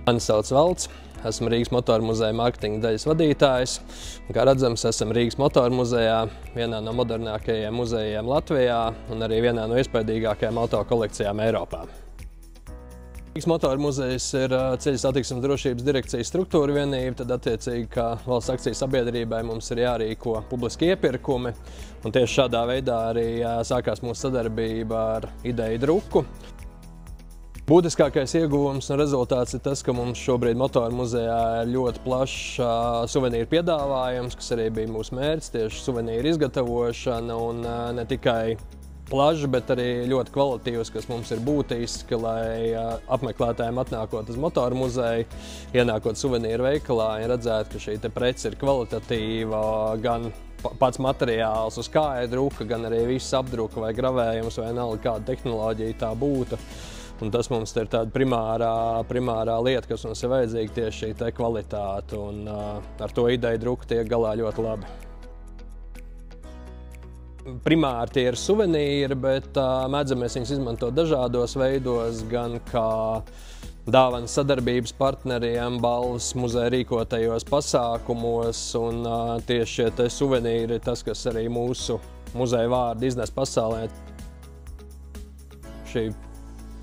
Mani sauc Valds, esmu Rīgas motoru muzeja mārketinga daļas vadītājs. Kā redzams, esam Rīgas motoru muzejā, vienā no modernākajiem muzejiem Latvijā un arī vienā no iespaidīgākajām auto kolekcijām Eiropā. Rīgas motoru muzejs ir Ceļu satiksmes drošības direkcijas struktūra vienība, tad attiecīgi, kā valsts akciju sabiedrībai mums ir jārīko publiski iepirkumi. Un tieši šādā veidā arī sākās mūsu sadarbība ar Ideju druku. Būtiskākais ieguvums un rezultāts ir tas, ka mums šobrīd motoru muzejā ir ļoti plašs suvenīru piedāvājums, kas arī bija mūsu mērķis, tieši suvenīru izgatavošana un ne tikai plašs, bet arī ļoti kvalitatīvs, kas mums ir būtiski, lai apmeklētājiem atnākot uz motoru muzeju, ienākot suvenīru veikalā, ja redzētu, ka šī prece ir kvalitatīva, gan pats materiāls, uz kā ir druka, gan arī viss apdruka vai gravējums vai vienalga kāda tehnoloģija tā būtu. Un tas mums ir tāda primārā lieta, kas mums ir vajadzīga, tieši šī kvalitāte, un ar to Ideju druka tiek galā ļoti labi. Primāri tie ir suvenīri, bet mēdzamies viņus izmantot dažādos veidos, gan kā dāvanas sadarbības partneriem, balvas muzeja rīkotajos pasākumos, un tieši šie suvenīri ir tas, kas arī mūsu muzeja vārdu iznes pasaulē. Šī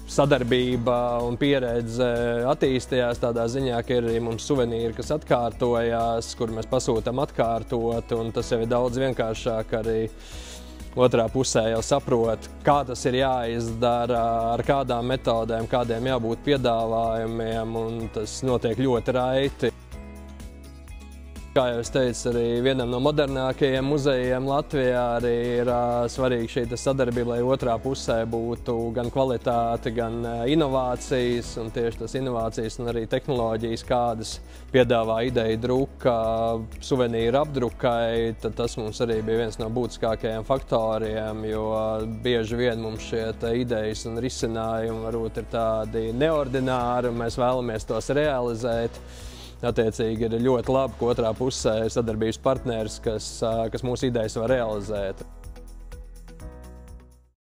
sadarbība un pieredze attīstījās tādā ziņā, ka ir arī mums suvenīri, kas atkārtojās, kur mēs pasūtam atkārtot, un tas jau ir daudz vienkāršāk arī otrā pusē jau saprot, kā tas ir jāizdara, ar kādām metodēm, kādiem jābūt piedāvājumiem, un tas notiek ļoti raiti. Kā jau es teicu, arī vienam no modernākajiem muzejiem Latvijā arī ir svarīga šī sadarbība, lai otrā pusē būtu gan kvalitāte, gan inovācijas, un tieši tas inovācijas un arī tehnoloģijas, kādas piedāvā Ideju druka suvenīru apdrukai, tad tas mums arī bija viens no būtiskākajiem faktoriem, jo bieži vien mums šie idejas un risinājumi varbūt ir tādi neordināri, un mēs vēlamies tos realizēt. Attiecīgi ir ļoti labi, ka otrā pusē ir sadarbības partneris, kas mūsu idejas var realizēt.